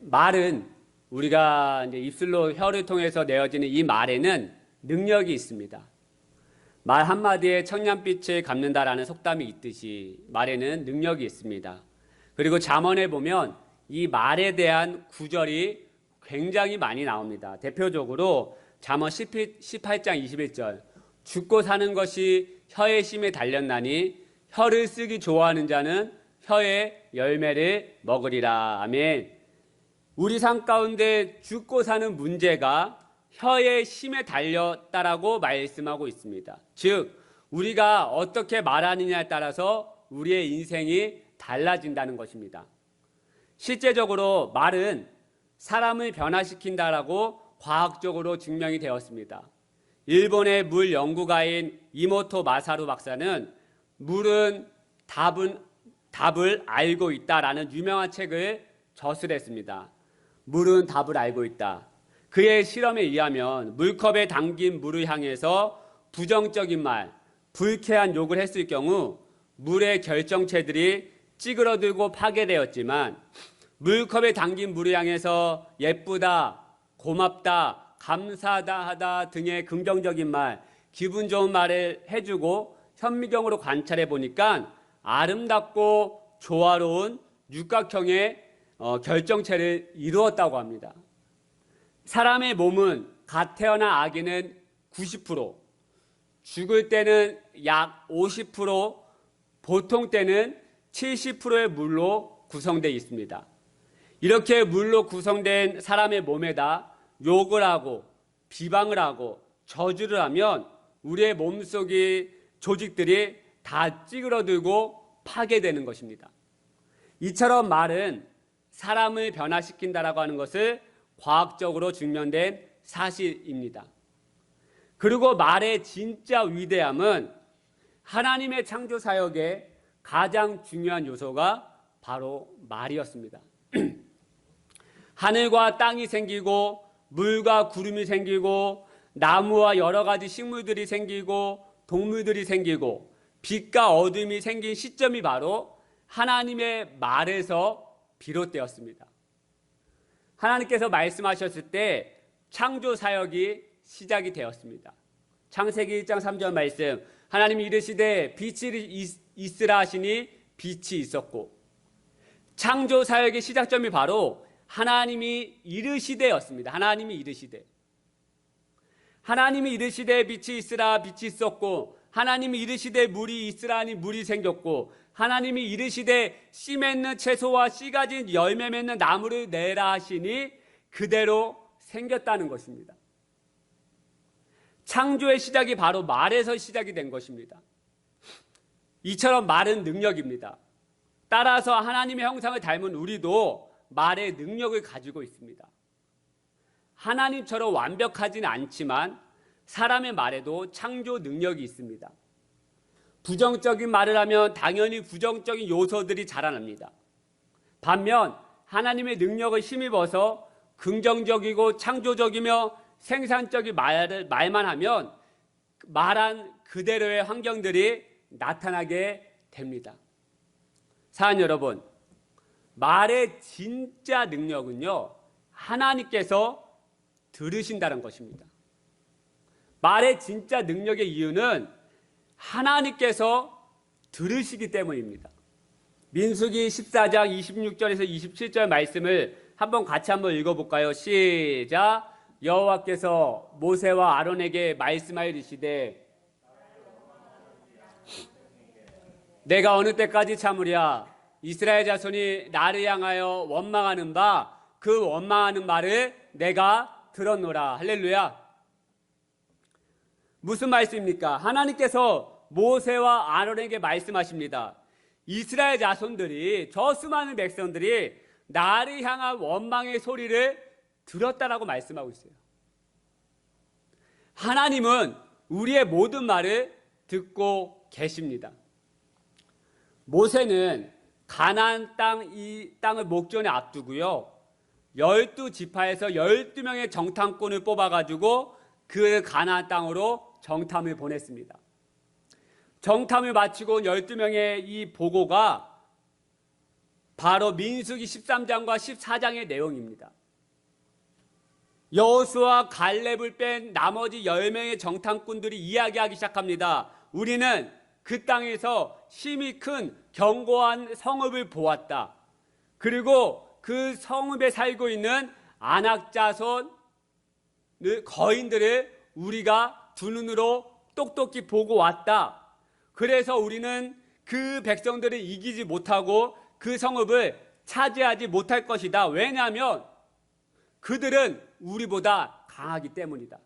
말은 우리가 이제 입술로 혀를 통해서 내어지는 이 말에는 능력이 있습니다. 말 한마디에 천냥빛을 갚는다라는 속담이 있듯이 말에는 능력이 있습니다. 그리고 잠언에 보면 이 말에 대한 구절이 굉장히 많이 나옵니다. 대표적으로 잠언 18장 21절, 죽고 사는 것이 혀의 심에 달렸나니 혀를 쓰기 좋아하는 자는 혀의 열매를 먹으리라. 아멘. 우리 삶 가운데 죽고 사는 문제가 혀의 심에 달렸다라고 말씀하고 있습니다. 즉 우리가 어떻게 말하느냐에 따라서 우리의 인생이 달라진다는 것입니다. 실제적으로 말은 사람을 변화시킨다라고 과학적으로 증명이 되었습니다. 일본의 물 연구가인 이모토 마사루 박사는 물은 답을 알고 있다라는 유명한 책을 저술했습니다. 물은 답을 알고 있다. 그의 실험에 의하면 물컵에 담긴 물을 향해서 부정적인 말, 불쾌한 욕을 했을 경우 물의 결정체들이 찌그러들고 파괴되었지만 물컵에 담긴 물을 향해서 예쁘다, 고맙다, 감사하다 등의 긍정적인 말, 기분 좋은 말을 해주고 현미경으로 관찰해 보니까 아름답고 조화로운 육각형의 결정체를 이루었다고 합니다. 사람의 몸은 갓 태어난 아기는 90%, 죽을 때는 약 50%, 보통 때는 70%의 물로 구성되어 있습니다. 이렇게 물로 구성된 사람의 몸에다 욕을 하고 비방을 하고 저주를 하면 우리의 몸속의 조직들이 다 찌그러들고 파괴되는 것입니다. 이처럼 말은 사람을 변화시킨다라고 하는 것을 과학적으로 증명된 사실입니다. 그리고 말의 진짜 위대함은 하나님의 창조 사역의 가장 중요한 요소가 바로 말이었습니다. 하늘과 땅이 생기고 물과 구름이 생기고 나무와 여러 가지 식물들이 생기고 동물들이 생기고 빛과 어둠이 생긴 시점이 바로 하나님의 말에서 비롯되었습니다. 하나님께서 말씀하셨을 때 창조 사역이 시작이 되었습니다. 창세기 1장 3절 말씀, 하나님이 이르시되 빛이 있으라 하시니 빛이 있었고, 창조 사역의 시작점이 바로 하나님이 이르시되였습니다. 하나님이 이르시되 빛이 있으라 빛이 있었고, 하나님이 이르시되 물이 있으라 하니 물이 생겼고, 하나님이 이르시되 씨 맺는 채소와 씨 가진 열매 맺는 나무를 내라 하시니 그대로 생겼다는 것입니다. 창조의 시작이 바로 말에서 시작이 된 것입니다. 이처럼 말은 능력입니다. 따라서 하나님의 형상을 닮은 우리도 말의 능력을 가지고 있습니다. 하나님처럼 완벽하지는 않지만 사람의 말에도 창조 능력이 있습니다. 부정적인 말을 하면 당연히 부정적인 요소들이 자라납니다. 반면 하나님의 능력을 힘입어서 긍정적이고 창조적이며 생산적인 말만 하면 말한 그대로의 환경들이 나타나게 됩니다. 사랑하는 여러분, 말의 진짜 능력은요, 하나님께서 들으신다는 것입니다. 말의 진짜 능력의 이유는 하나님께서 들으시기 때문입니다. 민수기 14장 26절에서 27절 말씀을 같이 한번 읽어볼까요? 시작. 여호와께서 모세와 아론에게 말씀하여 이르시되 내가 어느 때까지 참으랴? 이스라엘 자손이 나를 향하여 원망하는 바 그 원망하는 말을 내가 들었노라. 할렐루야. 무슨 말씀입니까? 하나님께서 모세와 아론에게 말씀하십니다. 이스라엘 자손들이, 저 수많은 백성들이 나를 향한 원망의 소리를 들었다라고 말씀하고 있어요. 하나님은 우리의 모든 말을 듣고 계십니다. 모세는 가나안 땅, 이 땅을 목전에 앞두고요, 12지파에서 12명의 정탐꾼을 뽑아가지고 그 가나안 땅으로 정탐을 보냈습니다. 정탐을 마치고 12명의 이 보고가 바로 민수기 13장과 14장의 내용입니다. 여호수아 갈렙을 뺀 나머지 10명의 정탐꾼들이 이야기하기 시작합니다. 우리는 그 땅에서 심히 큰 견고한 성읍을 보았다. 그리고 그 성읍에 살고 있는 아낙 자손 거인들을 우리가 두 눈으로 똑똑히 보고 왔다. 그래서 우리는 그 백성들을 이기지 못하고 그 성읍을 차지하지 못할 것이다. 왜냐하면 그들은 우리보다 강하기 때문이다.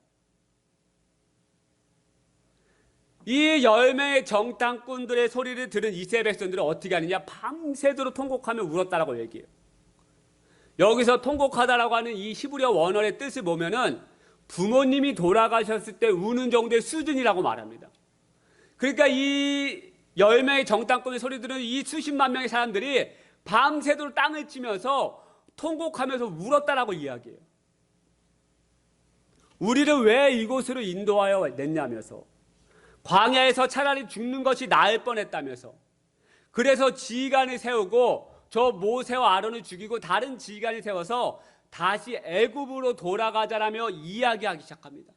이 10명의 정탐꾼들의 소리를 들은 이스라엘 백성들은 어떻게 하느냐? 밤새도록 통곡하며 울었다라고 얘기해요. 여기서 통곡하다라고 하는 이 히브리어 원어의 뜻을 보면은 부모님이 돌아가셨을 때 우는 정도의 수준이라고 말합니다. 그러니까 이 10명의 정탐꾼의 소리 들은 이 수십만 명의 사람들이 밤새도록 땅을 치면서 통곡하면서 울었다라고 이야기해요. 우리를 왜 이곳으로 인도하여 냈냐면서, 광야에서 차라리 죽는 것이 나을 뻔했다면서, 그래서 지휘관을 세우고 저 모세와 아론을 죽이고 다른 지휘관을 세워서 다시 애굽으로 돌아가자라며 이야기하기 시작합니다.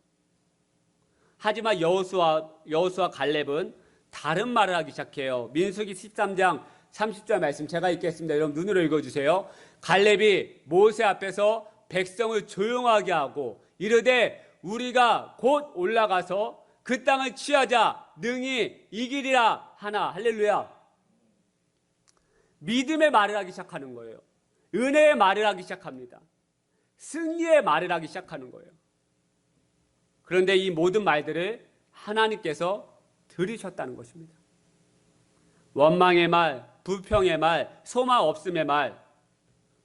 하지만 여호수아 갈렙은 다른 말을 하기 시작해요. 민수기 13장 30절 말씀 제가 읽겠습니다. 여러분 눈으로 읽어주세요. 갈렙이 모세 앞에서 백성을 조용하게 하고 이르되 우리가 곧 올라가서 그 땅을 취하자 능히 이기리라 하나. 할렐루야. 믿음의 말을 하기 시작하는 거예요. 은혜의 말을 하기 시작합니다. 승리의 말을 하기 시작하는 거예요. 그런데 이 모든 말들을 하나님께서 들으셨다는 것입니다. 원망의 말, 불평의 말, 소망 없음의 말,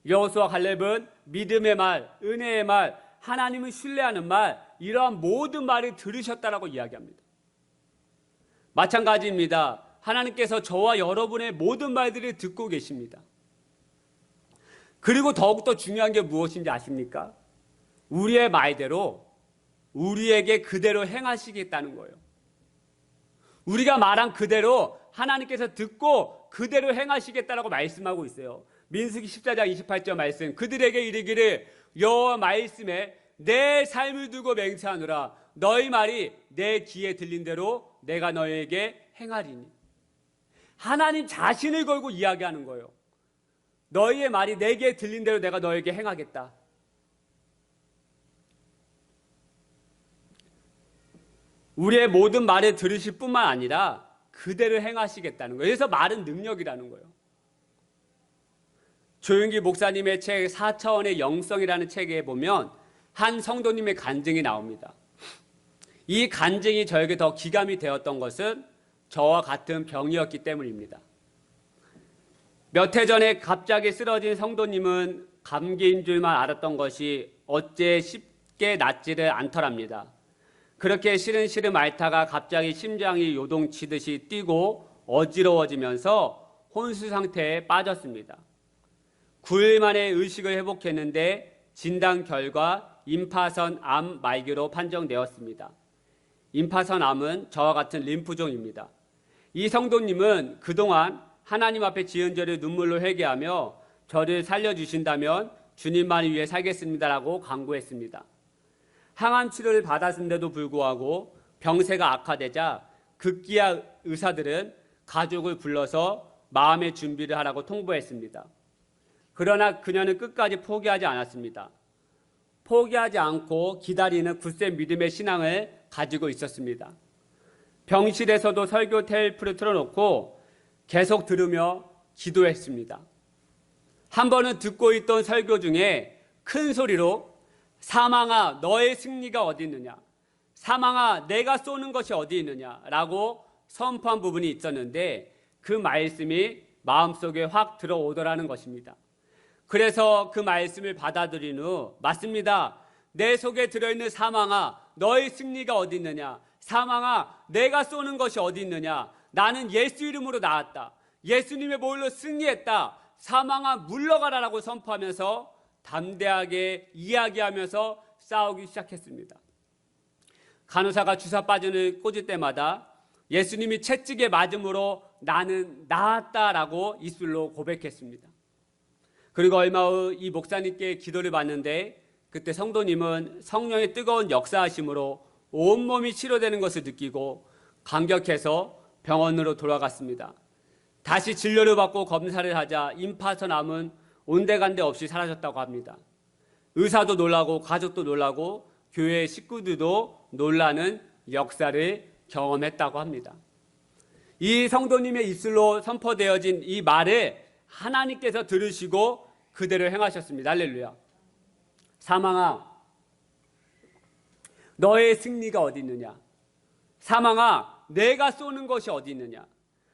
여호수아 갈렙은 믿음의 말, 은혜의 말, 하나님을 신뢰하는 말, 이러한 모든 말을 들으셨다라고 이야기합니다. 마찬가지입니다. 하나님께서 저와 여러분의 모든 말들을 듣고 계십니다. 그리고 더욱더 중요한 게 무엇인지 아십니까? 우리의 말대로 우리에게 그대로 행하시겠다는 거예요. 우리가 말한 그대로 하나님께서 듣고 그대로 행하시겠다라고 말씀하고 있어요. 민수기 14장 28절 말씀, 그들에게 이르기를 여호와 말씀에 내 삶을 두고 맹세하노라. 너희 말이 내 귀에 들린 대로 내가 너희에게 행하리니. 하나님 자신을 걸고 이야기하는 거예요. 너희의 말이 내게 들린 대로 내가 너에게 행하겠다. 우리의 모든 말을 들으실 뿐만 아니라 그대로 행하시겠다는 거예요. 그래서 말은 능력이라는 거예요. 조윤기 목사님의 책 4차원의 영성이라는 책에 보면 한 성도님의 간증이 나옵니다. 이 간증이 저에게 더 기감이 되었던 것은 저와 같은 병이었기 때문입니다. 몇 해 전에 갑자기 쓰러진 성도님은 감기인 줄만 알았던 것이 어째 쉽게 낫지를 않더랍니다. 그렇게 시름시름 앓다가 갑자기 심장이 요동치듯이 뛰고 어지러워지면서 혼수 상태에 빠졌습니다. 9일 만에 의식을 회복했는데 진단 결과 임파선 암 말기로 판정되었습니다. 임파선 암은 저와 같은 림프종입니다. 이 성도님은 그동안 하나님 앞에 지은 죄를 눈물로 회개하며 저를 살려주신다면 주님만을 위해 살겠습니다라고 간구했습니다. 항암 치료를 받았는데도 불구하고 병세가 악화되자 급기야 의사들은 가족을 불러서 마음의 준비를 하라고 통보했습니다. 그러나 그녀는 끝까지 포기하지 않았습니다. 포기하지 않고 기다리는 굳센 믿음의 신앙을 가지고 있었습니다. 병실에서도 설교 테이프를 틀어놓고 계속 들으며 기도했습니다. 한 번은 듣고 있던 설교 중에 큰 소리로 사망아 너의 승리가 어디 있느냐, 사망아 내가 쏘는 것이 어디 있느냐 라고 선포한 부분이 있었는데 그 말씀이 마음속에 확 들어오더라는 것입니다. 그래서 그 말씀을 받아들인 후 맞습니다. 내 속에 들어있는 사망아 너의 승리가 어디 있느냐, 사망아 내가 쏘는 것이 어디 있느냐, 나는 예수 이름으로 나았다, 예수님의 보혈로 승리했다, 사망아 물러가라라고 선포하면서 담대하게 이야기하면서 싸우기 시작했습니다. 간호사가 주사 바늘을 꽂을 때마다 예수님이 채찍에 맞음으로 나는 나았다라고 입술로 고백했습니다. 그리고 얼마 후 이 목사님께 기도를 받는데 그때 성도님은 성령의 뜨거운 역사하심으로 온몸이 치료되는 것을 느끼고 감격해서 병원으로 돌아갔습니다. 다시 진료를 받고 검사를 하자 임파선암은 온데간데 없이 사라졌다고 합니다. 의사도 놀라고 가족도 놀라고 교회 식구들도 놀라는 역사를 경험했다고 합니다. 이 성도님의 입술로 선포되어진 이 말을 하나님께서 들으시고 그대로 행하셨습니다. 할렐루야. 사망아, 너의 승리가 어디 있느냐? 사망아, 내가 쏘는 것이 어디 있느냐?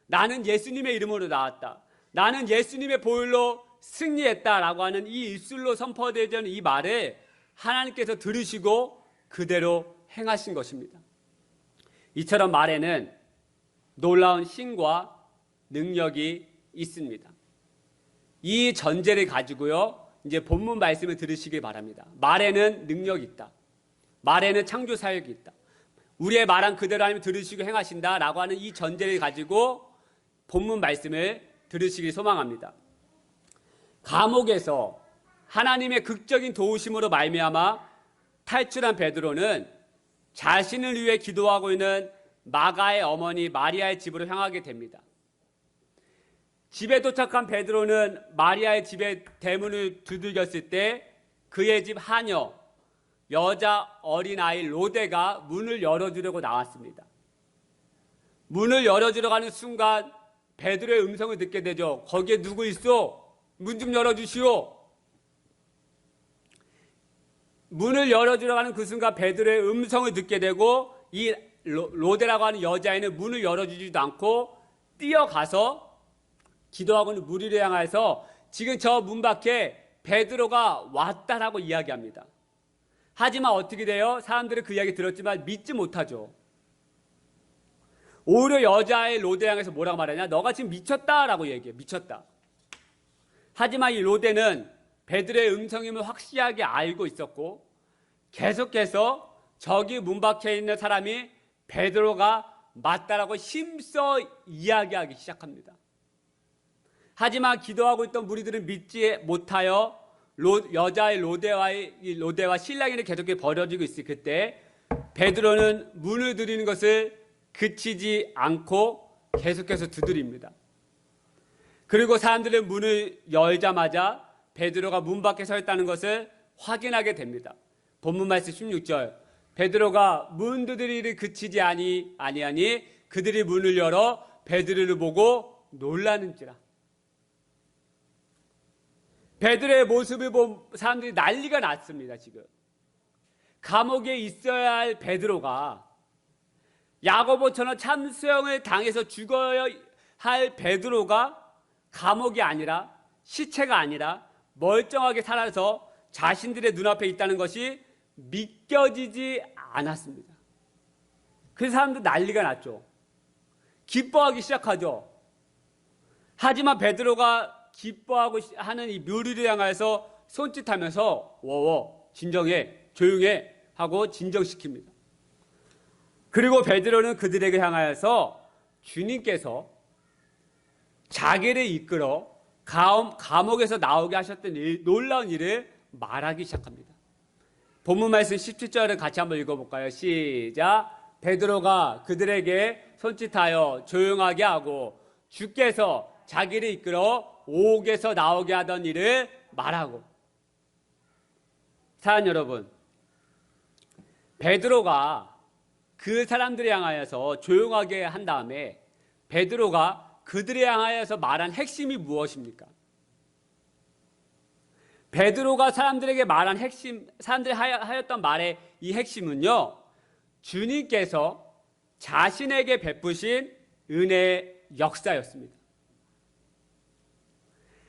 나는 예수님의 이름으로 나왔다. 나는 예수님의 보혈로 승리했다라고 하는 이 입술로 선포되어진 이 말을 하나님께서 들으시고 그대로 행하신 것입니다. 이처럼 말에는 놀라운 힘과 능력이 있습니다. 이 전제를 가지고요, 이제 본문 말씀을 들으시길 바랍니다. 말에는 능력이 있다. 말에는 창조 사역이 있다. 우리의 말한 그대로 하나님 들으시고 행하신다라고 하는 이 전제를 가지고 본문 말씀을 들으시길 소망합니다. 감옥에서 하나님의 극적인 도우심으로 말미암아 탈출한 베드로는 자신을 위해 기도하고 있는 마가의 어머니 마리아의 집으로 향하게 됩니다. 집에 도착한 베드로는 마리아의 집의 대문을 두들겼을 때 그의 집 하녀, 여자 어린아이 로데가 문을 열어주려고 나왔습니다. 문을 열어주려고 하는 순간 베드로의 음성을 듣게 되죠. 거기에 누구 있어? 문 좀 열어주시오. 문을 열어주려고 하는 그 순간 베드로의 음성을 듣게 되고 이 로데라고 하는 여자애는 문을 열어주지도 않고 뛰어가서 기도하고 있는 무리를 향해서 지금 저 문 밖에 베드로가 왔다라고 이야기합니다. 하지만 어떻게 돼요? 사람들은 그 이야기 들었지만 믿지 못하죠. 오히려 여자의 로데 향해서 뭐라고 말하냐? 너가 지금 미쳤다라고 얘기해. 미쳤다. 하지만 이 로데는 베드로의 음성임을 확실하게 알고 있었고 계속해서 저기 문 밖에 있는 사람이 베드로가 맞다라고 힘써 이야기하기 시작합니다. 하지만 기도하고 있던 무리들은 믿지 못하여 여자의 로데와 신랑이 계속해서 벌어지고 있을 그때 베드로는 문을 두드리는 것을 그치지 않고 계속해서 두드립니다. 그리고 사람들은 문을 열자마자 베드로가 문 밖에 서 있다는 것을 확인하게 됩니다. 본문 말씀 16절, 베드로가 문 두드리를 그치지 아니하니 그들이 문을 열어 베드로를 보고 놀라는지라. 베드로의 모습을 본 사람들이 난리가 났습니다. 지금 감옥에 있어야 할 베드로가, 야고보처럼 참수형을 당해서 죽어야 할 베드로가 감옥이 아니라, 시체가 아니라 멀쩡하게 살아서 자신들의 눈앞에 있다는 것이 믿겨지지 않았습니다. 그 사람들 난리가 났죠. 기뻐하기 시작하죠. 하지만 베드로가 기뻐하고 하는 이 묘리를 향해서 손짓하면서 워워 진정해 조용해 하고 진정시킵니다. 그리고 베드로는 그들에게 향하여서 주님께서 자기를 이끌어 감옥에서 나오게 하셨던 놀라운 일을 말하기 시작합니다. 본문 말씀 17절을 같이 한번 읽어볼까요? 시작. 베드로가 그들에게 손짓하여 조용하게 하고 주께서 자기를 이끌어 옥에서 나오게 하던 일을 말하고. 사랑 여러분, 베드로가 그 사람들을 향하여서 조용하게 한 다음에 베드로가 그들을 향하여서 말한 핵심이 무엇입니까? 베드로가 사람들에게 말한 핵심, 사람들이 하였던 말의 이 핵심은요, 주님께서 자신에게 베푸신 은혜의 역사였습니다.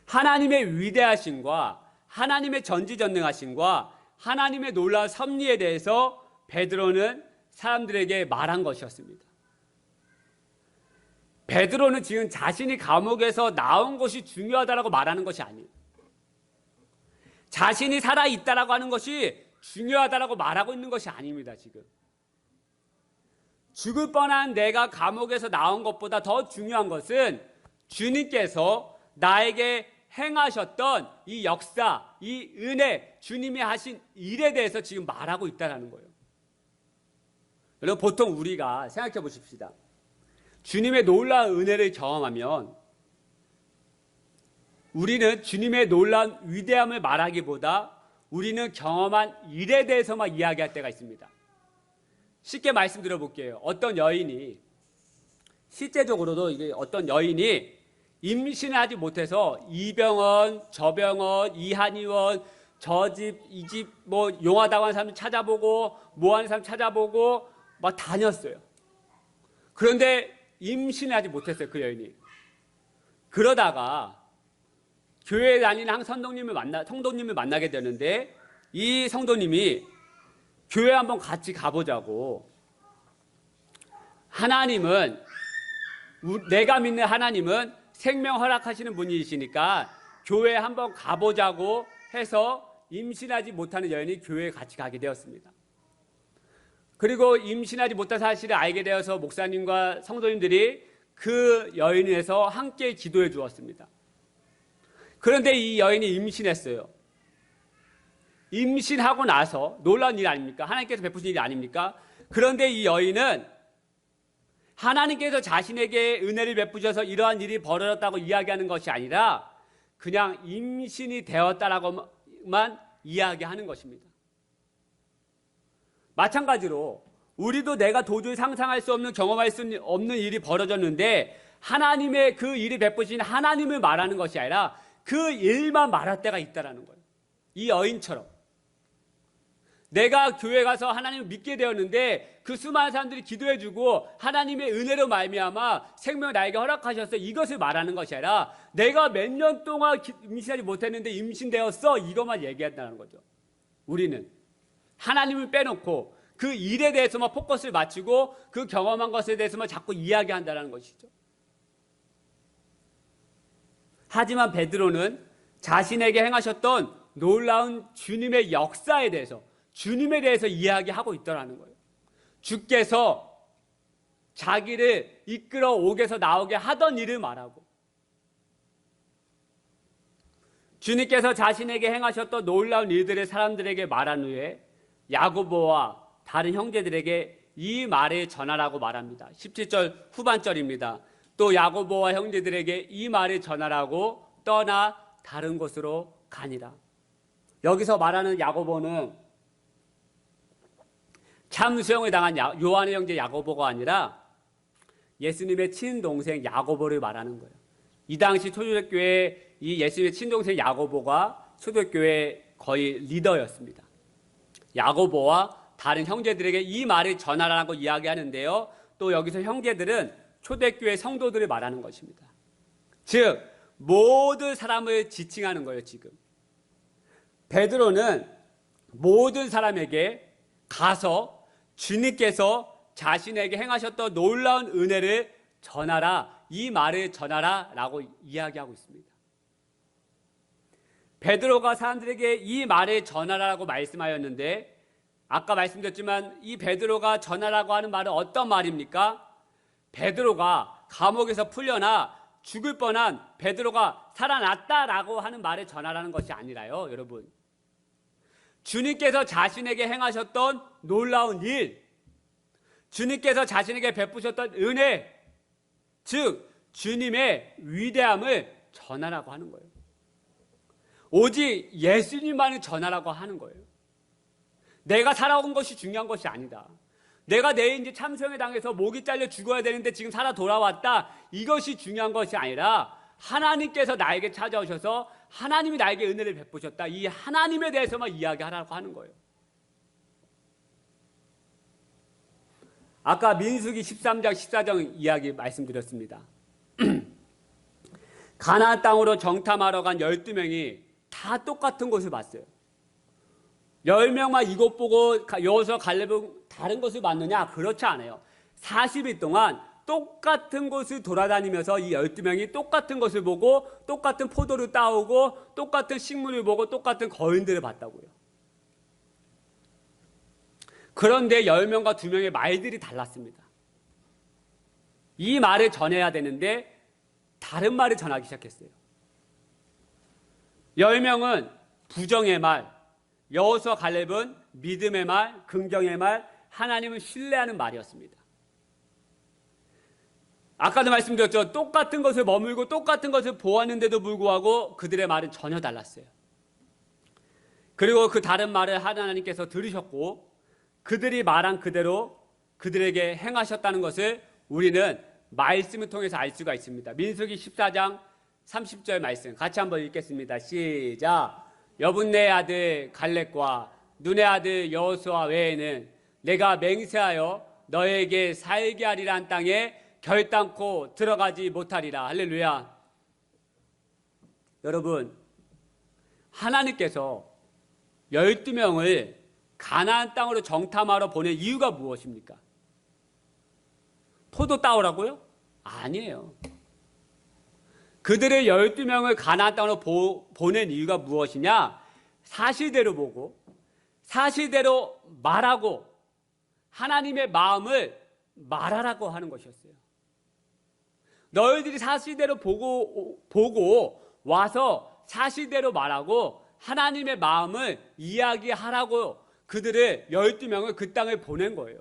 하나님의 위대하심과 하나님의 전지전능하심과 하나님의 놀라운 섭리에 대해서 베드로는 사람들에게 말한 것이었습니다. 베드로는 지금 자신이 감옥에서 나온 것이 중요하다고 말하는 것이 아니에요. 자신이 살아있다라고 하는 것이 중요하다라고 말하고 있는 것이 아닙니다. 지금 죽을 뻔한 내가 감옥에서 나온 것보다 더 중요한 것은 주님께서 나에게 행하셨던 이 역사, 이 은혜, 주님이 하신 일에 대해서 지금 말하고 있다는 거예요. 여러분, 보통 우리가 생각해 보십시다. 주님의 놀라운 은혜를 경험하면 우리는 주님의 놀라운 위대함을 말하기보다 우리는 경험한 일에 대해서만 이야기할 때가 있습니다. 쉽게 말씀드려 볼게요. 어떤 여인이, 실제적으로도 이게 어떤 여인이 임신을 하지 못해서 이 병원, 저 병원, 이 한의원, 저 집, 이 집, 뭐 용하다고 하는 사람 찾아보고, 뭐 하는 사람 찾아보고 막 다녔어요. 그런데 임신을 하지 못했어요, 그 여인이. 그러다가 교회에 다니는 한 성도님을 만나게 되는데, 이 성도님이 교회 한번 같이 가보자고, 하나님은, 내가 믿는 하나님은 생명 허락하시는 분이시니까 교회에 한번 가보자고 해서 임신하지 못하는 여인이 교회에 같이 가게 되었습니다. 그리고 임신하지 못한 사실을 알게 되어서 목사님과 성도님들이 그 여인을 위해서 함께 기도해 주었습니다. 그런데 이 여인이 임신했어요. 임신하고 나서 놀라운 일 아닙니까? 하나님께서 베푸신 일이 아닙니까? 그런데 이 여인은 하나님께서 자신에게 은혜를 베푸셔서 이러한 일이 벌어졌다고 이야기하는 것이 아니라 그냥 임신이 되었다라고만 이야기하는 것입니다. 마찬가지로 우리도 내가 도저히 상상할 수 없는, 경험할 수 없는 일이 벌어졌는데 하나님의 그 일이 베푸신 하나님을 말하는 것이 아니라 그 일만 말할 때가 있다는 거예요. 이 여인처럼 내가 교회 가서 하나님을 믿게 되었는데 그 수많은 사람들이 기도해주고 하나님의 은혜로 말미암아 생명을 나에게 허락하셔서 이것을 말하는 것이 아니라 내가 몇 년 동안 임신하지 못했는데 임신되었어, 이것만 얘기한다는 거죠. 우리는 하나님을 빼놓고 그 일에 대해서만 포커스를 맞추고 그 경험한 것에 대해서만 자꾸 이야기한다는 것이죠. 하지만 베드로는 자신에게 행하셨던 놀라운 주님의 역사에 대해서, 주님에 대해서 이야기하고 있더라는 거예요. 주께서 자기를 이끌어 옥에서 나오게 하던 일을 말하고, 주님께서 자신에게 행하셨던 놀라운 일들을 사람들에게 말한 후에 야고보와 다른 형제들에게 이 말을 전하라고 말합니다. 17절 후반절입니다. 또 야고보와 형제들에게 이 말을 전하라고 떠나 다른 곳으로 가니라. 여기서 말하는 야고보는 참수형을 당한 요한의 형제 야고보가 아니라 예수님의 친동생 야고보를 말하는 거예요. 이 당시 초대교회 이 예수님의 친동생 야고보가 초대교회 거의 리더였습니다. 야고보와 다른 형제들에게 이 말을 전하라고 이야기하는데요. 또 여기서 형제들은 초대교회 성도들을 말하는 것입니다. 즉 모든 사람을 지칭하는 거예요. 지금 베드로는 모든 사람에게 가서 주님께서 자신에게 행하셨던 놀라운 은혜를 전하라, 이 말을 전하라 라고 이야기하고 있습니다. 베드로가 사람들에게 이 말을 전하라고 말씀하였는데 아까 말씀드렸지만 이 베드로가 전하라고 하는 말은 어떤 말입니까? 베드로가 감옥에서 풀려나 죽을 뻔한 베드로가 살아났다라고 하는 말을 전하라는 것이 아니라요, 여러분. 주님께서 자신에게 행하셨던 놀라운 일, 주님께서 자신에게 베푸셨던 은혜, 즉 주님의 위대함을 전하라고 하는 거예요. 오직 예수님만을 전하라고 하는 거예요. 내가 살아온 것이 중요한 것이 아니다. 내가 내일 이제 참수형에 당해서 목이 잘려 죽어야 되는데 지금 살아 돌아왔다, 이것이 중요한 것이 아니라 하나님께서 나에게 찾아오셔서 하나님이 나에게 은혜를 베푸셨다, 이 하나님에 대해서만 이야기하라고 하는 거예요. 아까 민수기 13장 14장 이야기 말씀드렸습니다. 가나안 땅으로 정탐하러 간 12명이 다 똑같은 곳을 봤어요. 10명만 이곳 보고 여호수아 갈렙은 다른 곳을 봤느냐? 그렇지 않아요. 40일 동안 똑같은 곳을 돌아다니면서 이 12명이 똑같은 것을 보고 똑같은 포도를 따오고 똑같은 식물을 보고 똑같은 거인들을 봤다고요. 그런데 10명과 2명의 말들이 달랐습니다. 이 말을 전해야 되는데 다른 말을 전하기 시작했어요. 10명은 부정의 말, 여호수아 갈렙은 믿음의 말, 긍정의 말, 하나님을 신뢰하는 말이었습니다. 아까도 말씀드렸죠. 똑같은 것을 머물고 똑같은 것을 보았는데도 불구하고 그들의 말은 전혀 달랐어요. 그리고 그 다른 말을 하나님께서 들으셨고 그들이 말한 그대로 그들에게 행하셨다는 것을 우리는 말씀을 통해서 알 수가 있습니다. 민수기 14장 30절 말씀 같이 한번 읽겠습니다. 시작. 여분네 아들 갈렙과 눈의 아들 여호수아 외에는 내가 맹세하여 너에게 살게 하리란 땅에 결단코 들어가지 못하리라. 할렐루야. 여러분, 하나님께서 12명을 가나안 땅으로 정탐하러 보낸 이유가 무엇입니까? 포도 따오라고요? 아니에요. 그들의 12명을 가나안 땅으로 보낸 이유가 무엇이냐? 사실대로 보고 사실대로 말하고 하나님의 마음을 말하라고 하는 것이었어요. 너희들이 사실대로 보고 와서 사실대로 말하고 하나님의 마음을 이야기하라고 그들을 12명을 그 땅에 보낸 거예요.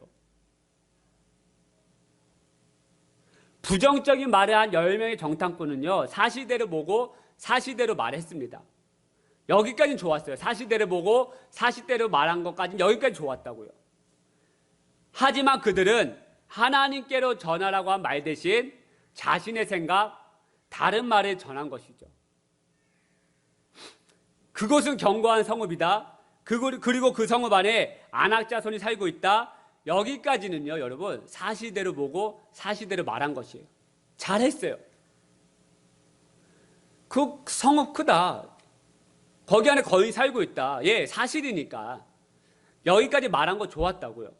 부정적인 말을 한 10명의 정탐꾼은요, 사실대로 보고 사실대로 말했습니다. 여기까지는 좋았어요. 사실대로 보고 사실대로 말한 것까지는 여기까지 좋았다고요. 하지만 그들은 하나님께로 전하라고 한 말 대신 자신의 생각, 다른 말을 전한 것이죠. 그곳은 견고한 성읍이다. 그리고 그 성읍 안에 안악 자손이 살고 있다. 여기까지는요, 여러분, 사실대로 보고 사실대로 말한 것이에요. 잘했어요. 그 성읍 크다. 거기 안에 거의 살고 있다. 예, 사실이니까. 여기까지 말한 거 좋았다고요.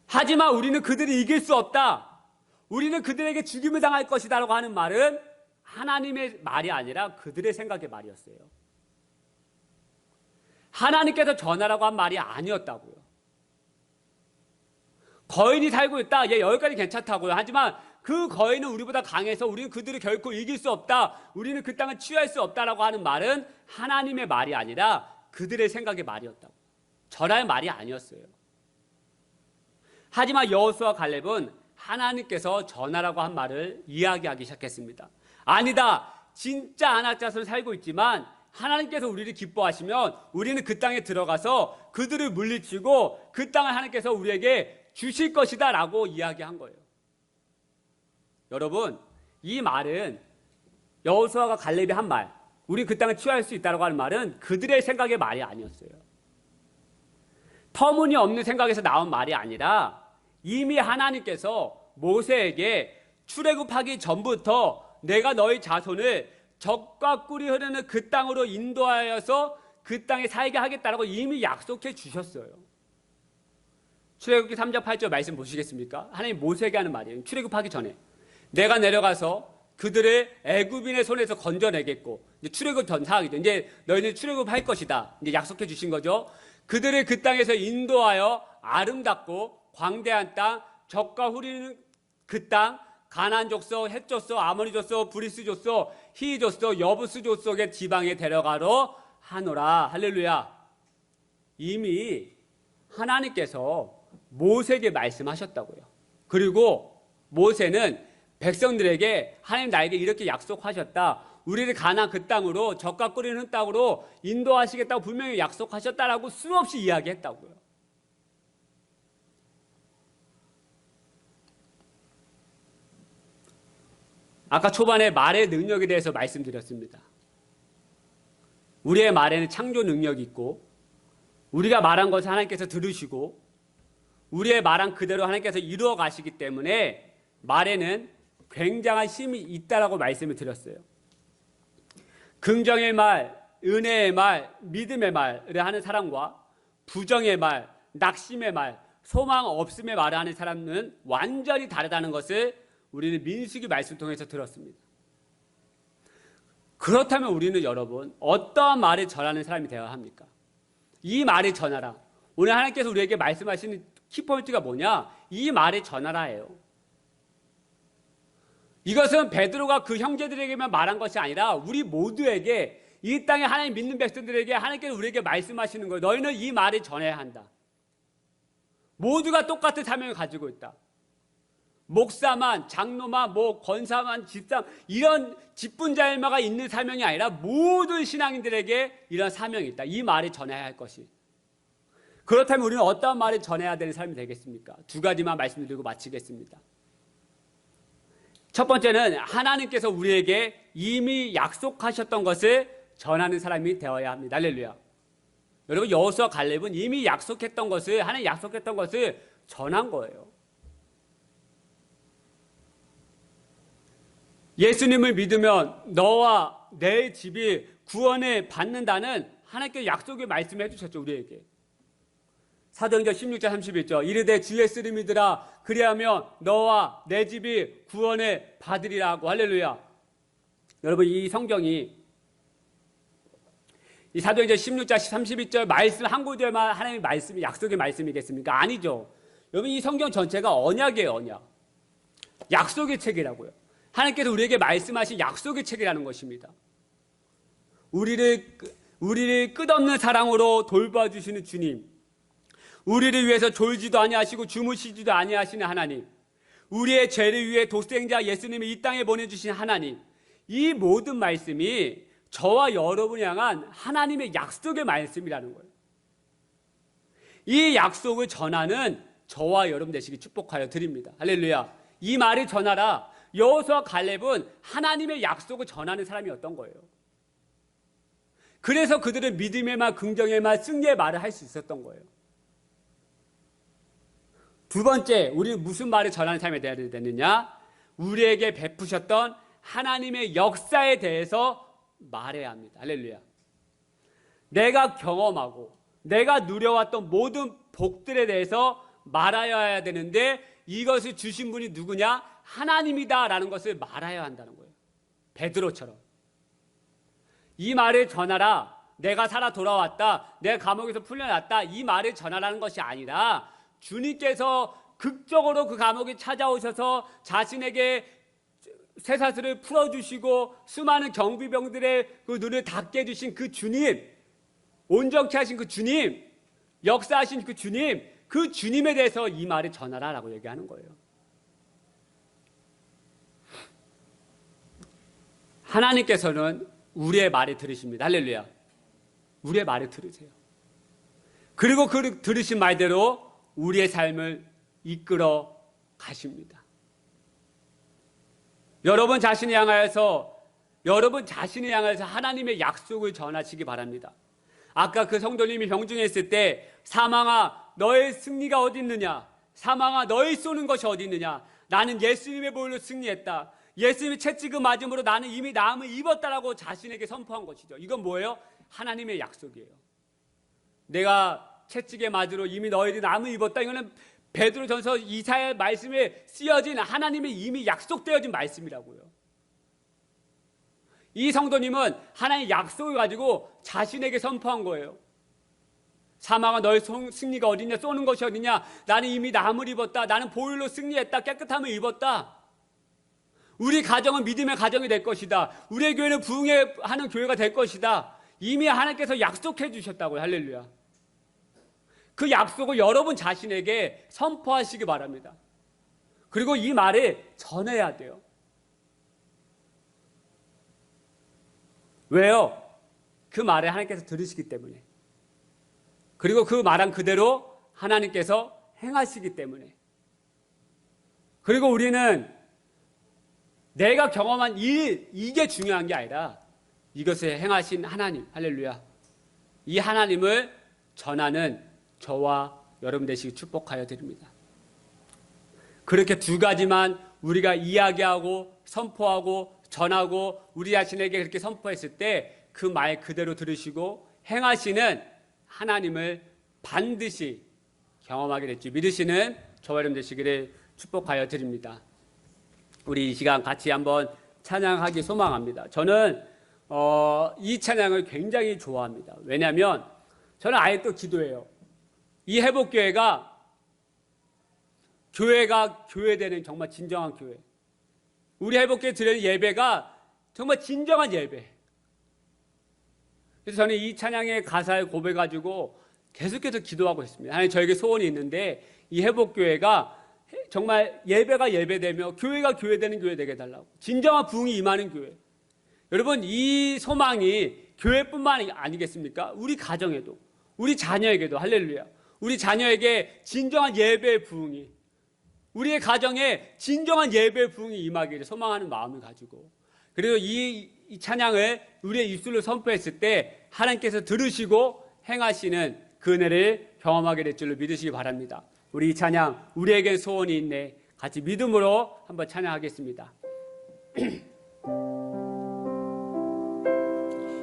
하지만 우리는 그들을 이길 수 없다. 우리는 그들에게 죽임을 당할 것이다 라고 하는 말은 하나님의 말이 아니라 그들의 생각의 말이었어요. 하나님께서 전하라고 한 말이 아니었다고요. 거인이 살고 있다. 예, 여기까지 괜찮다고요. 하지만 그 거인은 우리보다 강해서 우리는 그들을 결코 이길 수 없다. 우리는 그 땅을 취할 수 없다라고 하는 말은 하나님의 말이 아니라 그들의 생각의 말이었다고. 전할 말이 아니었어요. 하지만 여호수아 갈렙은 하나님께서 전하라고 한 말을 이야기하기 시작했습니다. 아니다. 진짜 안악 자손을 살고 있지만 하나님께서 우리를 기뻐하시면 우리는 그 땅에 들어가서 그들을 물리치고 그 땅을 하나님께서 우리에게 주실 것이다 라고 이야기한 거예요. 여러분, 이 말은 여호수아가 갈렙이 한 말, 우리 그 땅을 취할 수 있다고 하는 말은 그들의 생각의 말이 아니었어요. 터무니없는 생각에서 나온 말이 아니라 이미 하나님께서 모세에게 출애굽하기 전부터 내가 너희 자손을 젖과 꿀이 흐르는 그 땅으로 인도하여서 그 땅에 살게 하겠다라고 이미 약속해 주셨어요. 출애굽기 3장 8절 말씀 보시겠습니까? 하나님 모세에게 하는 말이에요. 출애굽하기 전에 내가 내려가서 그들을 애굽인의 손에서 건져내겠고, 이제 출애굽 전 상황이죠. 이제 너희는 출애굽할 것이다. 이제 약속해 주신 거죠. 그들을 그 땅에서 인도하여 아름답고 광대한 땅, 젖과 흐르는 그 땅, 가나안 족속, 헷 족속, 아모리 족속, 브리스 족속, 히위 족속, 여부스 족속의 지방에 데려가러 하노라. 할렐루야. 이미 하나님께서 모세에게 말씀하셨다고요. 그리고 모세는 백성들에게 하나님 나에게 이렇게 약속하셨다. 우리를 가나안 그 땅으로 젖과 꿀이 흐르는 땅으로 인도하시겠다고 분명히 약속하셨다라고 수없이 이야기했다고요. 아까 초반에 말의 능력에 대해서 말씀드렸습니다. 우리의 말에는 창조 능력이 있고 우리가 말한 것을 하나님께서 들으시고 우리의 말한 그대로 하나님께서 이루어 가시기 때문에 말에는 굉장한 힘이 있다라고 말씀을 드렸어요. 긍정의 말, 은혜의 말, 믿음의 말을 하는 사람과 부정의 말, 낙심의 말, 소망 없음의 말을 하는 사람은 완전히 다르다는 것을 우리는 민수기 말씀 통해서 들었습니다. 그렇다면 우리는 여러분 어떠한 말을 전하는 사람이 되어야 합니까? 이 말을 전하라. 오늘 하나님께서 우리에게 말씀하시는 키포인트가 뭐냐? 이 말을 전하라예요. 이것은 베드로가 그 형제들에게만 말한 것이 아니라 우리 모두에게, 이 땅에 하나님 믿는 백성들에게 하나님께서 우리에게 말씀하시는 거예요. 너희는 이 말을 전해야 한다. 모두가 똑같은 사명을 가지고 있다. 목사만, 장로만, 권사만, 집사, 이런 직분자일마가 있는 사명이 아니라 모든 신앙인들에게 이런 사명이 있다. 이 말을 전해야 할 것이. 그렇다면 우리는 어떤 말을 전해야 되는 삶이 되겠습니까? 두 가지만 말씀드리고 마치겠습니다. 첫 번째는 하나님께서 우리에게 이미 약속하셨던 것을 전하는 사람이 되어야 합니다. 할렐루야. 여러분, 여호수아 갈렙은 이미 약속했던 것을, 하나님 약속했던 것을 전한 거예요. 예수님을 믿으면 너와 내 집이 구원을 받는다는 하나님께 약속의 말씀을 해주셨죠, 우리에게. 사도행전 16장 31절, 이르되 주 예수를 믿으라, 그리하면 너와 내 집이 구원을 받으리라고. 할렐루야. 여러분, 이 성경이, 이 사도행전 16장 32절 말씀 한 구절만 하나님의 말씀이, 약속의 말씀이겠습니까? 아니죠. 여러분, 이 성경 전체가 언약이에요, 언약. 약속의 책이라고요. 하나님께서 우리에게 말씀하신 약속의 책이라는 것입니다. 우리를 끝없는 사랑으로 돌봐주시는 주님, 우리를 위해서 졸지도 아니하시고 주무시지도 아니하시는 하나님, 우리의 죄를 위해 독생자 예수님을 이 땅에 보내주신 하나님, 이 모든 말씀이 저와 여러분을 향한 하나님의 약속의 말씀이라는 거예요. 이 약속을 전하는 저와 여러분 되시기 축복하여 드립니다. 할렐루야. 이 말을 전하라. 여호수아 갈렙은 하나님의 약속을 전하는 사람이었던 거예요. 그래서 그들은 믿음의 말, 긍정의 말, 승리의 말을 할 수 있었던 거예요. 두 번째, 우리는 무슨 말을 전하는 삶이 되어야 되느냐? 우리에게 베푸셨던 하나님의 역사에 대해서 말해야 합니다. 할렐루야. 내가 경험하고 내가 누려왔던 모든 복들에 대해서 말하여야 되는데, 이것을 주신 분이 누구냐? 하나님이다라는 것을 말해야 한다는 거예요. 베드로처럼. 이 말을 전하라. 내가 살아 돌아왔다. 내가 감옥에서 풀려났다. 이 말을 전하라는 것이 아니라, 주님께서 극적으로 그 감옥에 찾아오셔서 자신에게 쇠사슬을 풀어주시고 수많은 경비병들의 그 눈을 닫게 해주신 그 주님, 온전케 하신 그 주님, 역사하신 그 주님, 그 주님에 대해서 이 말을 전하라라고 얘기하는 거예요. 하나님께서는 우리의 말을 들으십니다. 할렐루야. 우리의 말을 들으세요. 그리고 그 들으신 말대로 우리의 삶을 이끌어 가십니다. 여러분 자신을 향하여서 하나님의 약속을 전하시기 바랍니다. 아까 그 성도님이 병중에 있을 때, 사망아 너의 승리가 어디 있느냐? 사망아 너의 쏘는 것이 어디 있느냐? 나는 예수님의 보혈로 승리했다. 예수님의 채찍을 맞음으로 나는 이미 나음을 입었다라고 자신에게 선포한 것이죠. 이건 뭐예요? 하나님의 약속이에요. 내가 채찍에 맞으로 이미 너희들이 나음을 입었다. 이거는 베드로전서 이사야 말씀에 쓰여진 하나님의 이미 약속되어진 말씀이라고요. 이 성도님은 하나님의 약속을 가지고 자신에게 선포한 거예요. 사망아 너의 승리가 어디냐? 쏘는 것이 어디냐? 나는 이미 나음을 입었다. 나는 보혈로 승리했다. 깨끗함을 입었다. 우리 가정은 믿음의 가정이 될 것이다. 우리의 교회는 부흥하는 교회가 될 것이다. 이미 하나님께서 약속해 주셨다고요. 할렐루야. 그 약속을 여러분 자신에게 선포하시기 바랍니다. 그리고 이 말을 전해야 돼요. 왜요? 그 말을 하나님께서 들으시기 때문에. 그리고 그 말한 그대로 하나님께서 행하시기 때문에. 그리고 우리는 내가 경험한 이게 중요한 게 아니라 이것을 행하신 하나님, 할렐루야, 이 하나님을 전하는 저와 여러분 되시기 축복하여 드립니다. 그렇게 두 가지만 우리가 이야기하고 선포하고 전하고 우리 자신에게 그렇게 선포했을 때 그 말 그대로 들으시고 행하시는 하나님을 반드시 경험하게 될지 믿으시는 저와 여러분 되시기를 축복하여 드립니다. 우리 이 시간 같이 한번 찬양하기 소망합니다. 저는 이 찬양을 굉장히 좋아합니다. 왜냐하면 저는 아예 또 기도해요. 이 회복교회가 교회되는 정말 진정한 교회. 우리 회복교회 드리는 예배가 정말 진정한 예배. 그래서 저는 이 찬양의 가사의 고백 가지고 계속해서 기도하고 있습니다. 하나님, 저에게 소원이 있는데 이 회복교회가 정말 예배가 예배되며 교회가 교회되는 교회 되게 해달라고. 진정한 부흥이 임하는 교회. 여러분, 이 소망이 교회뿐만 아니겠습니까? 우리 가정에도, 우리 자녀에게도, 할렐루야, 우리 자녀에게 진정한 예배의 부흥이, 우리의 가정에 진정한 예배의 부흥이 임하기를 소망하는 마음을 가지고, 그리고 이 찬양을 우리의 입술로 선포했을 때 하나님께서 들으시고 행하시는 그 은혜를 경험하게 될 줄로 믿으시기 바랍니다. 우리 이 찬양, 우리에겐 소원이 있네, 같이 믿음으로 한번 찬양하겠습니다.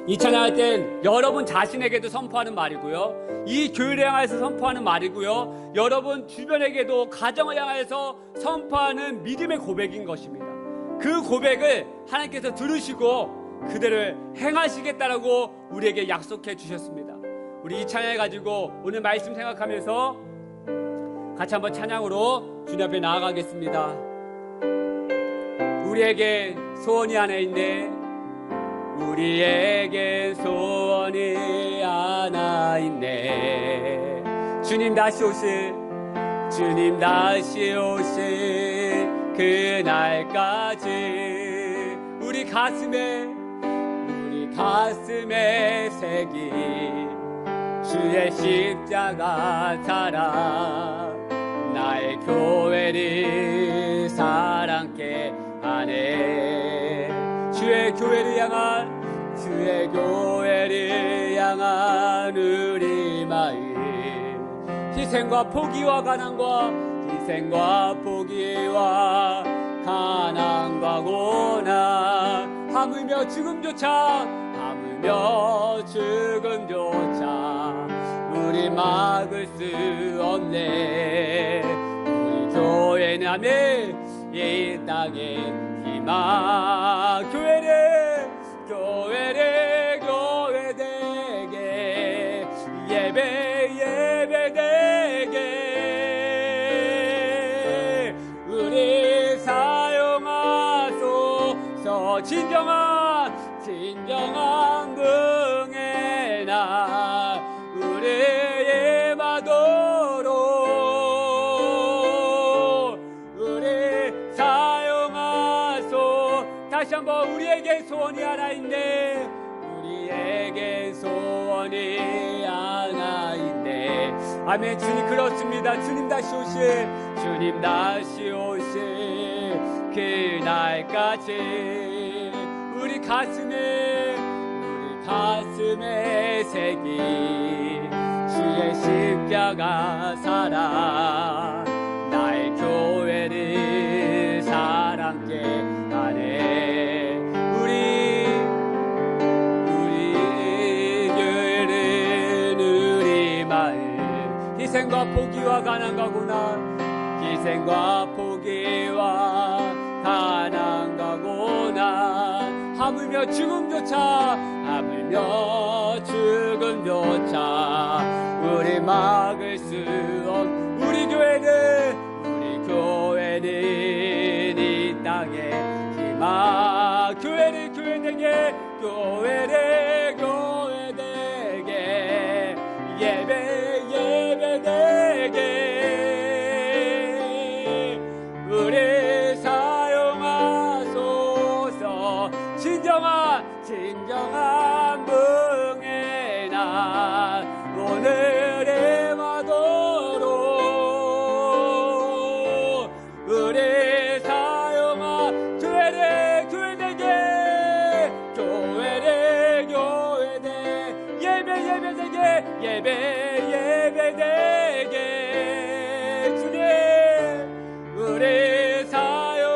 이 찬양할 땐 여러분 자신에게도 선포하는 말이고요, 이 교회를 향해서 선포하는 말이고요, 여러분 주변에게도 가정을 향해서 선포하는 믿음의 고백인 것입니다. 그 고백을 하나님께서 들으시고 그대로 행하시겠다라고 우리에게 약속해 주셨습니다. 우리 이 찬양을 가지고 오늘 말씀 생각하면서 같이 한번 찬양으로 주님 앞에 나아가겠습니다. 우리에게 소원이 하나 있네, 우리에게 소원이 하나 있네. 주님 다시 오실, 주님 다시 오실 그날까지 우리 가슴에 새긴 주의 십자가 사랑, 나의 교회를 사랑케 하네. 주의 교회를 향한 우리 마음, 희생과 포기와 가난과 고난, 하물며 죽음조차 우리 막을 수 없네. 우리 교회는 아멘, 이 땅에 희망, 교회를 교회되게 예배되게 우리 사용하소서. 진정한 부흥의 날 우리의 마도록 우리 사용하소. 다시 한번, 우리에게 소원이 하나 있네, 우리에게 소원이 하나 있네. 아멘. 주님, 그렇습니다. 주님 다시 오실 그날까지 우리 가슴에 새긴 주의 십자가 사랑, 나의 교회를 사랑케 하네. 우리 교회는 우리 마음, 희생과 포기와 가난과 고난, 하물며 죽음조차 우리 막을 수 없는 우리 교회는 이 땅에 희망, 교회를 교회되게 예배되게 우리 사용하소서. 진정한 부흥의 날 오늘의 마도록 우리 사용하 교회를 교회되게 예배되게 주님, 우리 사용하소서.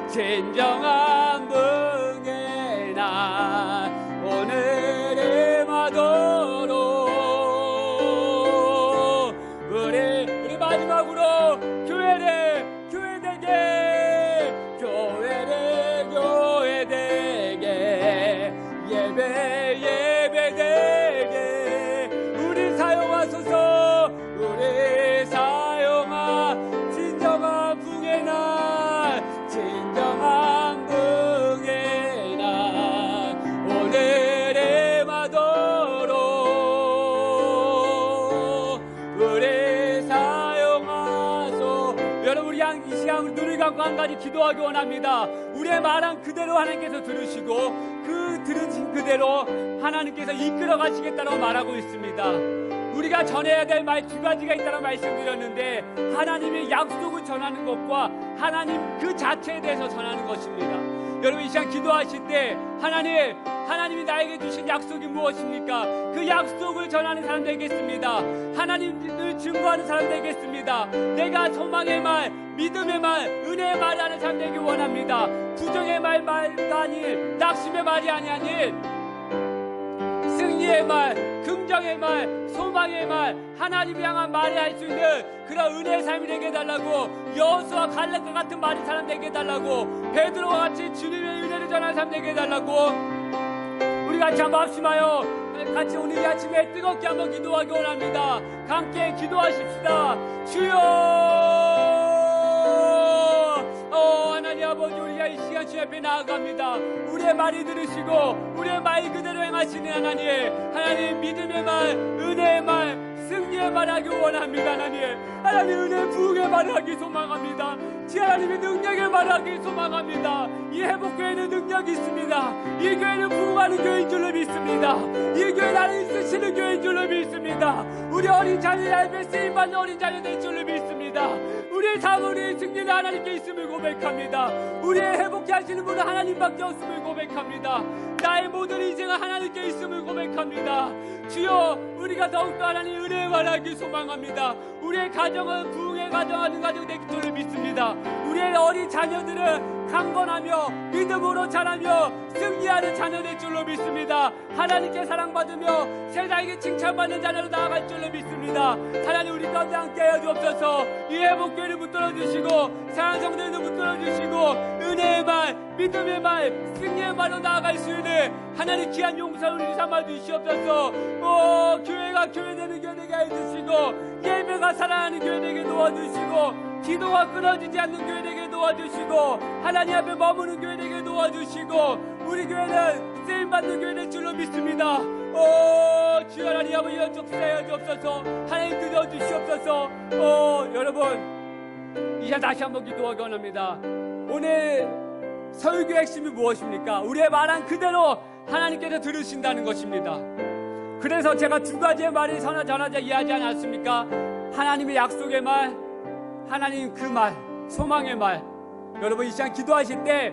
진정한 부흥의 날 오늘의 마도록 우리 마지막으로 교회되게 예배되게 우리 사용하 진정한 한 가지 기도하기 원합니다. 우리의 말한 그대로 하나님께서 들으시고 그 들으신 그대로 하나님께서 이끌어 가시겠다고 말하고 있습니다. 우리가 전해야 될 말 두 가지가 있다고 말씀드렸는데, 하나님의 약속을 전하는 것과 하나님 그 자체에 대해서 전하는 것입니다. 여러분, 이 시간 기도하실 때 하나님이 나에게 주신 약속이 무엇입니까? 그 약속을 전하는 사람 되겠습니다. 하나님을 증거하는 사람 되겠습니다. 내가 소망의 말, 믿음의 말, 은혜의 말을 하는 사람 되기 원합니다. 부정의 말가 아닌, 낙심의 말이 아닌 승리의 말, 긍정의 말, 소망의 말, 하나님을 향한 말이 할 수 있는 그런 은혜의 삶이 되게 해달라고, 여호수아 갈렙과 같은 말이 사람 되게 해달라고, 베드로와 같이 주님의 은혜를 전하는 사람 되게 해달라고, 우리 같이 한번 합심하여 같이 오늘 이 아침에 뜨겁게 한번 기도하기 원합니다. 함께 기도하십시다. 주여, 하나님 아버지, 우리가 이 시간 주 앞에 나아갑니다. 우리의 말이 들으시고 우리의 말 그대로 행하시는 하나님 믿음의 말, 은혜의 말, 승리의 말하기 원합니다. 하나님 은혜의 부흥의 말하기 소망합니다. 하나님의 능력의 말하기 소망합니다. 이 회복교회는 능력이 있습니다. 이 교회는 부흥하는 교회인 줄로 믿습니다. 이 교회는 하나님 쓰시는 교회인 줄로 믿습니다. 우리 어린 자녀의 삶에 쓰임받는 어린 자녀 될 줄로 믿습니다. 우리의 삶, 우리의 승리는 하나님께 있음을 고백합니다. 우리의 회복케 하시는 분은 하나님밖에 없음을 고백합니다. 나의 모든 인생은 하나님께 있음을 고백합니다. 주여, 우리가 더욱더 하나님 은혜의 말하기 소망합니다. 우리의 가정은 부흥의 가정하는 가정 되기 줄을 믿습니다. 우리의 어린 자녀들은 강건하며 믿음으로 자라며 승리하는 자녀 될 줄로 믿습니다. 하나님께 사랑받으며 세상에게 칭찬받는 자녀로 나아갈 줄로 믿습니다. 하나님, 우리 가운데 함께하여 주옵소서. 이 회복교회를 붙들어 주시고 사랑하는 성도들도 붙들어 주시고 은혜의 말, 믿음의 말, 승리의 말로 나아갈 수 있는 하나님 귀한 용사를 우리 삼아 주시옵소서. 교회가 교회되는 교회 되게 해주시고, 예배가 살아나는 교회 되게 도와주시고, 기도가 끊어지지 않는 교회 되게 도와주시고, 하나님 앞에 머무는 교회 되게 도와주시고, 우리 교회는 쓰임받는 교회 될 줄로 믿습니다. 주여, 하나님 아버지 연속사여 주옵소서. 하나님 들어주시옵소서. 여러분, 이제 다시 한번 기도하기 원합니다. 오늘 설교의 핵심이 무엇입니까? 우리의 말한 그대로 하나님께서 들으신다는 것입니다. 그래서 제가 두 가지의 말이 전하자 이해하지 않았습니까? 하나님의 약속의 말, 하나님 그 말, 소망의 말. 여러분, 이 시간 기도하실 때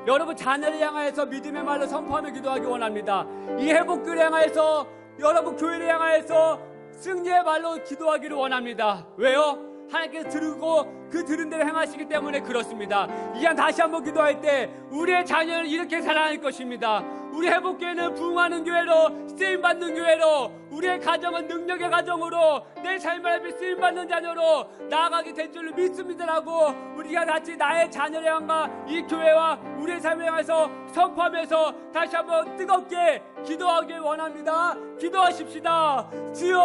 여러분 자녀를 향하여서 믿음의 말로 선포하며 기도하기 원합니다. 이 회복교를 향하여서, 여러분 교회를 향하여서 승리의 말로 기도하기를 원합니다. 왜요? 하나님께서 들고 그 들은 대로 행하시기 때문에 그렇습니다. 이 시간 다시 한번 기도할 때 우리의 자녀는 이렇게 살아날 것입니다. 우리 회복교회는 부흥하는 교회로, 쓰임받는 교회로, 우리의 가정은 능력의 가정으로, 내 삶을 앞에 쓰임받는 자녀로 나아가게 될 줄로 믿습니다라고 우리가 같이 나의 자녀를 향한 이 교회와 우리의 삶을 향해서 선포하면서 다시 한번 뜨겁게 기도하길 원합니다. 기도하십시다. 주여,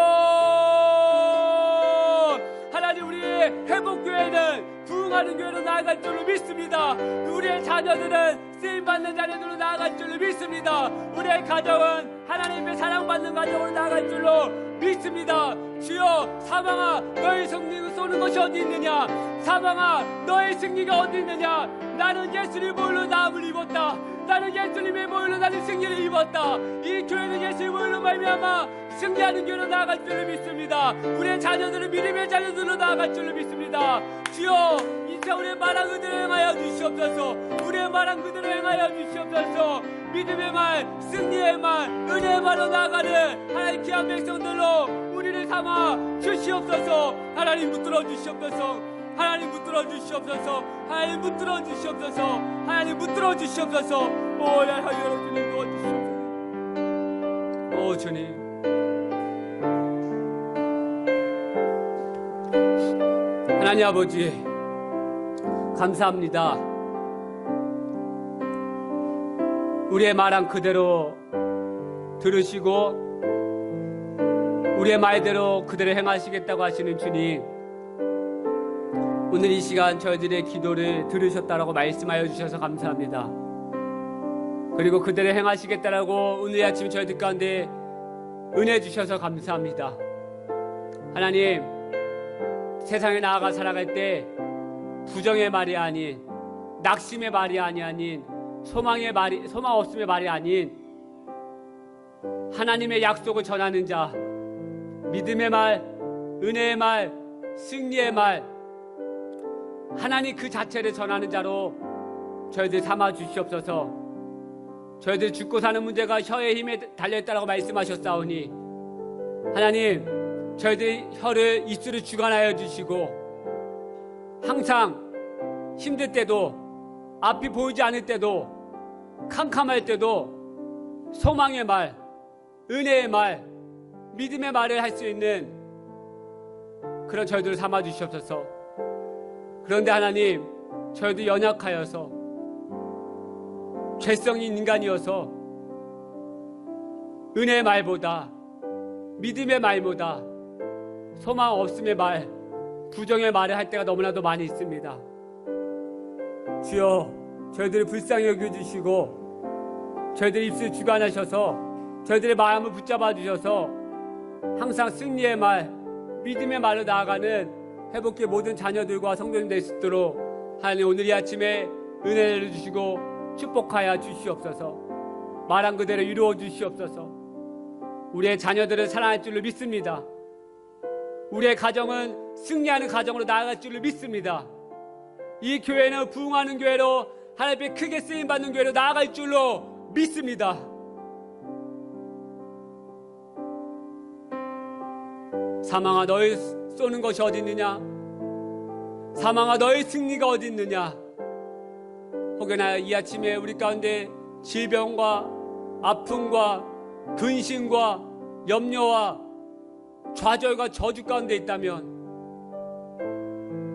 하나님, 우리의 회복교회는 부흥하는 교회로 나아갈 줄로 믿습니다. 우리의 자녀들은 쓰임받는 자녀들로 나아갈 줄로 믿습니다. 우리의 가정은 하나님의 사랑받는 가정으로 나아갈 줄로 믿습니다. 주여, 사망아, 너의 승리를 쏘는 것이 어디 있느냐? 사망아, 너의 승리가 어디 있느냐? 나는 예수님의 보혈로 나음을 입었다. 나는 예수님의 보혈로 나는 승리를 입었다. 이 교회는 예수님의 보혈로 말미암아 승리하는 교회로 나아갈 줄을 믿습니다. 우리의 자녀들은 믿음의 자녀들로 나아갈 줄을 믿습니다. 주여, 이제 우리의 말한 그대로 행하여 주시옵소서. 우리의 말한 그대로 행하여 주시옵소서. 믿음의 말, 승리의 말, 은혜의 말로 나아가는 하나님 귀한 백성들로 우리를 삼아 주시옵소서. 하나님 붙들어 주시옵소서. 하나님 붙들어 주시옵소서. 하나님 붙들어 주시옵소서. 하나님 붙들어 주시옵소서. 여러분이 도와주시옵소서. 주님, 하나님 아버지 감사합니다. 우리의 말한 그대로 들으시고 우리의 말대로 그대로 행하시겠다고 하시는 주님, 오늘 이 시간 저희들의 기도를 들으셨다라고 말씀하여 주셔서 감사합니다. 그리고 그대로 행하시겠다라고 오늘 아침 저희들 가운데 은혜 주셔서 감사합니다. 하나님, 세상에 나아가 살아갈 때 부정의 말이 아닌, 낙심의 말이 아닌, 소망 없음의 말이 아닌 하나님의 약속을 전하는 자, 믿음의 말, 은혜의 말, 승리의 말, 하나님 그 자체를 전하는 자로 저희들 삼아 주시옵소서. 저희들 죽고 사는 문제가 혀의 힘에 달려있다라고 말씀하셨사오니 하나님, 저희들 혀를, 입술을 주관하여 주시고 항상 힘들 때도, 앞이 보이지 않을 때도, 캄캄할 때도 소망의 말, 은혜의 말, 믿음의 말을 할 수 있는 그런 저희들을 삼아 주시옵소서. 그런데 하나님, 저희도 연약하여서, 죄성인 인간이어서 은혜의 말보다, 믿음의 말보다 소망 없음의 말, 부정의 말을 할 때가 너무나도 많이 있습니다. 주여, 저희들을 불쌍히 여겨주시고 저희들 입술 주관하셔서 저희들의 마음을 붙잡아 주셔서 항상 승리의 말, 믿음의 말로 나아가는 회복의 모든 자녀들과 성도님 될 수 있도록 하나님 오늘 이 아침에 은혜를 주시고 축복하여 주시옵소서. 말한 그대로 이루어 주시옵소서. 우리의 자녀들을 사랑할 줄로 믿습니다. 우리의 가정은 승리하는 가정으로 나아갈 줄로 믿습니다. 이 교회는 부흥하는 교회로 하나님의 크게 쓰임받는 교회로 나아갈 줄로 믿습니다. 사망아, 너의 쏘는 것이 어디 있느냐? 사망아, 너의 승리가 어디 있느냐? 혹여나 이 아침에 우리 가운데 질병과 아픔과 근심과 염려와 좌절과 저주 가운데 있다면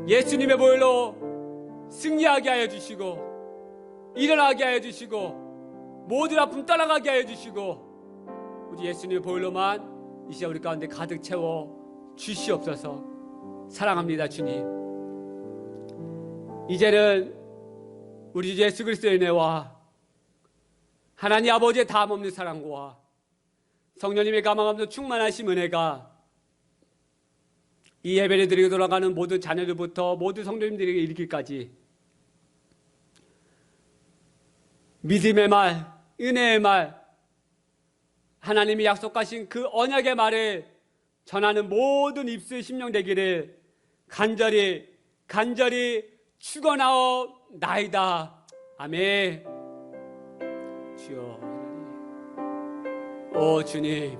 예수님의 보혈로 승리하게 하여 주시고 일어나게 하여 주시고 모든 아픔 떠나가게 하여 주시고 우리 예수님의 보혈로만 이 시간 우리 가운데 가득 채워 주시옵소서. 사랑합니다, 주님. 이제는 우리 주 예수 그리스도의 은혜와 하나님 아버지의 다함없는 사랑과 성령님의 감화감도 충만하신 은혜가 이 예배를 드리고 돌아가는 모든 자녀들부터 모든 성도님들에게 이르기까지 믿음의 말, 은혜의 말, 하나님이 약속하신 그 언약의 말을 전하는 모든 입술 심령 되기를 간절히 축원하옵나이다. 아멘. 주여, 오 주님,